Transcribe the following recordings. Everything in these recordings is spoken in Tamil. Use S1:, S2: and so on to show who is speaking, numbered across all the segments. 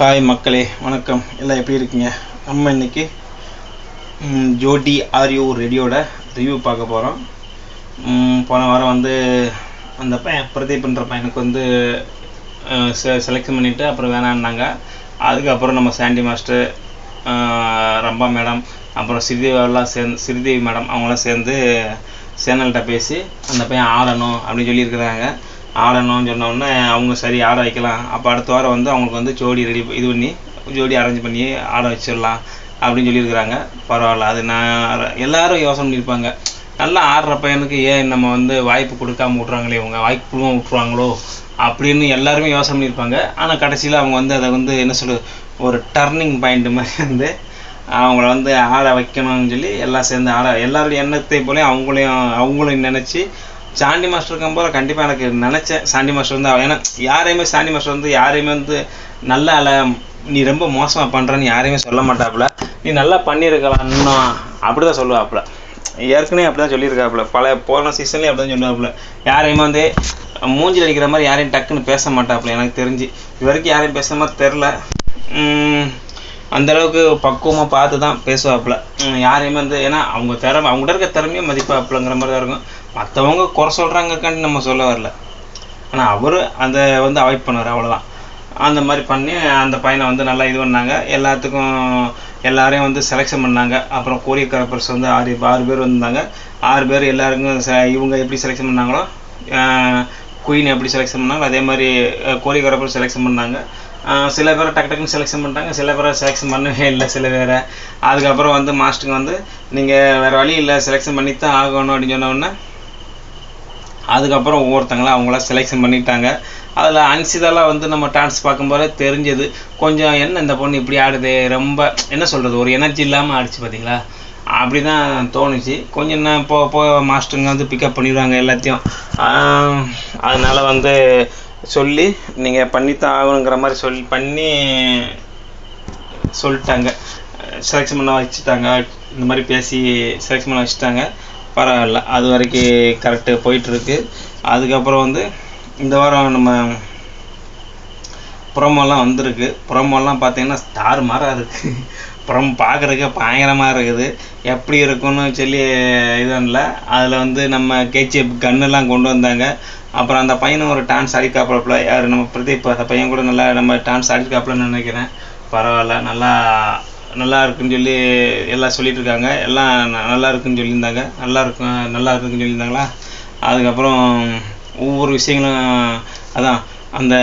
S1: ஹாய் மக்களே, வணக்கம். எல்லாம் எப்படி இருக்கீங்க? நம்ம இன்னைக்கு ஜோடி ஆர்யூ ரெடியோட ரிவ்யூ பார்க்க போகிறோம். போன வாரம் வந்து அந்த பிரதீப்ன்ற பையனுக்கு செலெக்ஷன் பண்ணிவிட்டு அப்புறம் வேணான்னாங்க. அதுக்கப்புறம் நம்ம சாண்டி மாஸ்டர், ரம்பா மேடம், அப்புறம் ஸ்ரீதேவி மேடம் அவங்களாம் சேர்ந்து சேனல்கிட்ட பேசி அந்த பையன் ஆடணும் அப்படின்னு சொல்லியிருக்கிறாங்க. ஆடணும்னு சொன்னோடனே அவங்க சரி ஆட வைக்கலாம். அப்போ அடுத்த வாரம் அவங்களுக்கு ஜோடி ஜோடி அரேஞ்ச் பண்ணி ஆட வச்சிடலாம் அப்படின்னு சொல்லியிருக்கிறாங்க. பரவாயில்ல, அது நான் எல்லாரும் யோசனை பண்ணியிருப்பாங்க, நல்லா ஆடுற பையனுக்கு ஏன் நம்ம வாய்ப்பு கொடுக்காம விட்றாங்களே, இவங்க வாய்ப்பு கொடுக்காம விட்ருவாங்களோ அப்படின்னு எல்லாருமே யோசனை பண்ணியிருப்பாங்க. ஆனால் கடைசியில் அவங்க அதை என்ன சொல்கிறது, ஒரு டர்னிங் பாயிண்ட் மாதிரி அவங்கள ஆட வைக்கணும்னு சொல்லி எல்லாம் சேர்ந்து எல்லாருடைய எண்ணத்தை போல அவங்களையும் நினச்சி சாண்டி மாஸ்டர் போல கண்டிப்பாக எனக்கு நினச்சேன். சாண்டி மாஸ்டர் ஏன்னா யாரையுமே சாண்டி மாஸ்டர் யாரையுமே நல்லா இல்லை, நீ ரொம்ப மோசமாக பண்ணுறன்னு யாரையுமே சொல்ல மாட்டாப்புல. நீ நல்லா பண்ணியிருக்கலாம் இன்னும் அப்படி தான் சொல்லுவாப்புல. ஏற்கனவே அப்படி தான் சொல்லியிருக்காப்புல, போன சீசன்லேயும் அப்படி தான் சொல்லுவாப்புல. யாரையுமே மூஞ்சில் அடிக்கிற மாதிரி யாரையும் டக்குன்னு பேச மாட்டாப்புல. எனக்கு தெரிஞ்சு இது வரைக்கும் யாரையும் பேசுகிற மாதிரி தெரில. அந்தளவுக்கு பக்குவமாக பார்த்து தான் பேசுவாப்புல. யாரையுமே ஏன்னா அவங்ககிட்ட இருக்க திறமையை மதிப்பாப்புலங்கிற மாதிரி தான் இருக்கும். மற்றவங்க குறை சொல்கிறாங்கக்காண்டி நம்ம சொல்ல வரல, ஆனால் அவர் அதை அவாய்ட் பண்ணுவார், அவ்வளோதான். அந்த மாதிரி பண்ணி அந்த பையனை நல்லா இது பண்ணாங்க. எல்லாரையும் செலெக்ஷன் பண்ணாங்க. அப்புறம் கோரியோகிராஃபர்ஸ் 6 பேர் வந்தாங்க. 6 பேர் எல்லாருக்கும் இவங்க எப்படி செலெக்ஷன் பண்ணாங்களோ, குயின் எப்படி செலெக்ஷன் பண்ணாங்களோ அதே மாதிரி கோரியோகிராஃபர் செலெக்ஷன் பண்ணாங்க. சில பேரை டக்குன்னு செலெக்ஷன் பண்ணிட்டாங்க, சில பேரை செலெக்ஷன் பண்ணவே இல்லை சில பேரை. அதுக்கப்புறம் மாஸ்டருங்க நீங்கள் வேறு வழி இல்லை, செலெக்ஷன் பண்ணித்தான் ஆகணும் அப்படின்னு சொன்னோடனே அதுக்கப்புறம் ஒவ்வொருத்தங்களாம் அவங்களாம் செலெக்ஷன் பண்ணிட்டாங்க. அதில் அன்சிதாலாம் நம்ம டான்ஸ் பார்க்கும்போது தெரிஞ்சது கொஞ்சம், என்ன இந்த பொண்ணு இப்படி ஆடுது, ரொம்ப என்ன சொல்கிறது, ஒரு எனர்ஜி இல்லாமல் ஆடிச்சு பார்த்தீங்களா, அப்படி தான் தோணுச்சு. கொஞ்சம் போ மாஸ்டருங்க பிக்கப் பண்ணிடுவாங்க எல்லாத்தையும். அதனால் சொல்லி நீங்கள் பண்ணித்தான் ஆகணுங்கிற மாதிரி பண்ணி சொல்லிட்டாங்க, செலெக்ஷன் பண்ண வச்சுட்டாங்க. இந்த மாதிரி பேசி செலெக்ஷன் பண்ண வச்சுட்டாங்க. பரவாயில்ல, அது வரைக்கும் கரெக்டு போயிட்டுருக்கு. அதுக்கப்புறம் இந்த வாரம் நம்ம ப்ரோமோலாம் வந்திருக்கு. ப்ரோமோலாம் பார்த்தீங்கன்னா ஸ்டார் மாதிரி இருக்குது. ப்ரோமோ பார்க்குறதுக்கே பயங்கரமாக இருக்குது. எப்படி இருக்குன்னு சொல்லி இது இல்லை. அதில் நம்ம கேஜிஎஃப் கன்னெல்லாம் கொண்டு வந்தாங்க. அப்புறம் அந்த பையனும் ஒரு டான்ஸ் ஆடிக்காப்புல, யார் நம்ம பிரதீப், அந்த பையன் கூட நல்லா நம்ம டான்ஸ் ஆடிக்காப்புலன்னு நினைக்கிறேன். பரவாயில்ல, நல்லா இருக்குன்னு சொல்லி எல்லாம் சொல்லிட்டு இருக்காங்க. எல்லாம் நல்லா இருக்குன்னு சொல்லியிருந்தாங்க. நல்லா இருக்குன்னு சொல்லியிருந்தாங்களா. அதுக்கப்புறம் ஒவ்வொரு விஷயங்களும் அதான் அந்த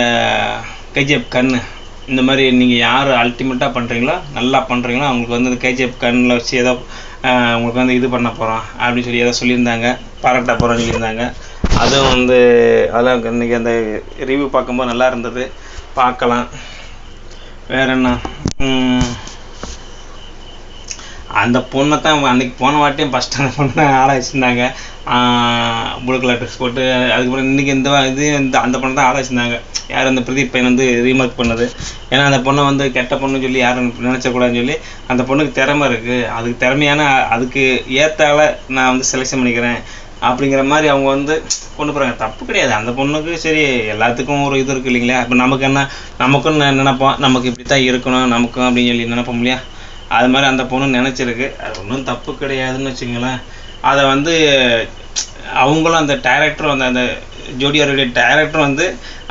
S1: கேஜிஎஃப் கண்ணு, இந்த மாதிரி நீங்கள் யார் அல்டிமேட்டாக பண்ணுறீங்களோ, நல்லா பண்ணுறீங்களோ அவங்களுக்கு அந்த கேஜிஎஃப் கண்ணில் வச்சு ஏதோ உங்களுக்கு இது பண்ண போகிறோம் அப்படின்னு சொல்லி ஏதோ சொல்லியிருந்தாங்க, பாராட்ட போகிறோன்னு சொல்லியிருந்தாங்க. அதுவும் அதெல்லாம் இன்றைக்கி அந்த ரிவ்யூ பார்க்கும்போது நல்லா இருந்தது, பார்க்கலாம். வேறு என்ன, அந்த பொண்ணை தான் அன்றைக்கி போன வாட்டியும் ஃபஸ்ட்டு அந்த பொண்ணை ஆட வச்சுருந்தாங்க, ப்ளூ கலர் ட்ரெஸ் போட்டு. அதுக்கப்புறம் இன்றைக்கி அந்த பொண்ணை தான் ஆட வச்சுருந்தாங்க. யார் அந்த பிரதீப் பையன் ரீமார்க் பண்ணது. ஏன்னா அந்த பொண்ணை கெட்ட பொண்ணுன்னு சொல்லி யாரும் நினச்சக்கூடாதுன்னு சொல்லி, அந்த பொண்ணுக்கு திறமை இருக்குது, அதுக்கு திறமையான அதுக்கு ஏற்றால நான் செலெக்ஷன் பண்ணிக்கிறேன் அப்படிங்கிற மாதிரி அவங்க கொண்டு போகிறாங்க. தப்பு கிடையாது, அந்த பொண்ணுக்கு சரி, எல்லாத்துக்கும் ஒரு இது இருக்குது இல்லைங்களா. இப்போ நமக்குன்னு நினைப்போம், நமக்கு இப்படி தான் இருக்கணும் நமக்கும் அப்படின்னு சொல்லி நினைப்போம் இல்லையா. அது மாதிரி அந்த பொண்ணு நினச்சிருக்கு, அது ஒன்றும் தப்பு கிடையாதுன்னு வச்சுங்களேன். அதை அவங்களும் அந்த டைரக்டரும் அந்த ஜோடியாருடைய டைரக்டரும்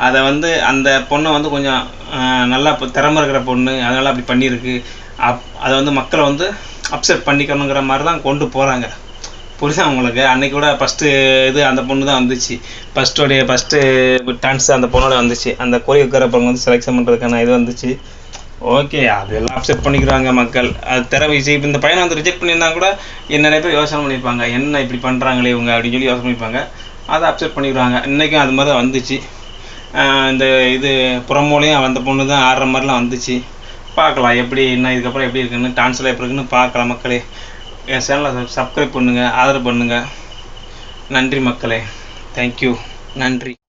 S1: அதை அந்த பொண்ணை கொஞ்சம் நல்லா திறமை இருக்கிற பொண்ணு, அதனால் அப்படி பண்ணியிருக்கு, அதை மக்களை அப்செட் பண்ணிக்கணுங்கிற மாதிரி தான் கொண்டு போகிறாங்க. புரியுதா அவங்களுக்கு? அன்றைக்கி கூட ஃபஸ்ட்டு அந்த பொண்ணு தான் வந்துச்சு, ஃபஸ்ட்டு டான்ஸ் அந்த பொண்ணோட வந்துச்சு. அந்த கோரியோகிராஃபர் செலெக்ஷன் பண்ணுறதுக்கான இது வந்துச்சு. ஓகே, அதெல்லாம் அப்செட் பண்ணிக்கிறாங்க மக்கள். அது திறமை. இப்போ இந்த பையனை ரிஜெக்ட் பண்ணியிருந்தா கூட நிறைய பேர் யோசனை பண்ணியிருப்பாங்க, என்ன இப்படி பண்ணுறாங்களே இவங்க அப்படின்னு சொல்லி யோசனை பண்ணியிருப்பாங்க. அதை அப்செட் பண்ணிக்கிறாங்க. இன்றைக்கும் அது மாதிரி தான் வந்துச்சு. இந்த இது ப்ரோமோலையும் அந்த பொண்ணு தான் ஆடுற மாதிரிலாம் வந்துச்சு. பார்க்கலாம் எப்படி என்ன இதுக்கப்புறம் எப்படி இருக்குன்னு, டான்ஸ்லாம் எப்படி இருக்குன்னு பார்க்கலாம் மக்களே. என் சேனலை சப்ஸ்கிரைப் பண்ணுங்கள், ஆதரவு பண்ணுங்கள். நன்றி மக்களே, தேங்க்யூ, நன்றி.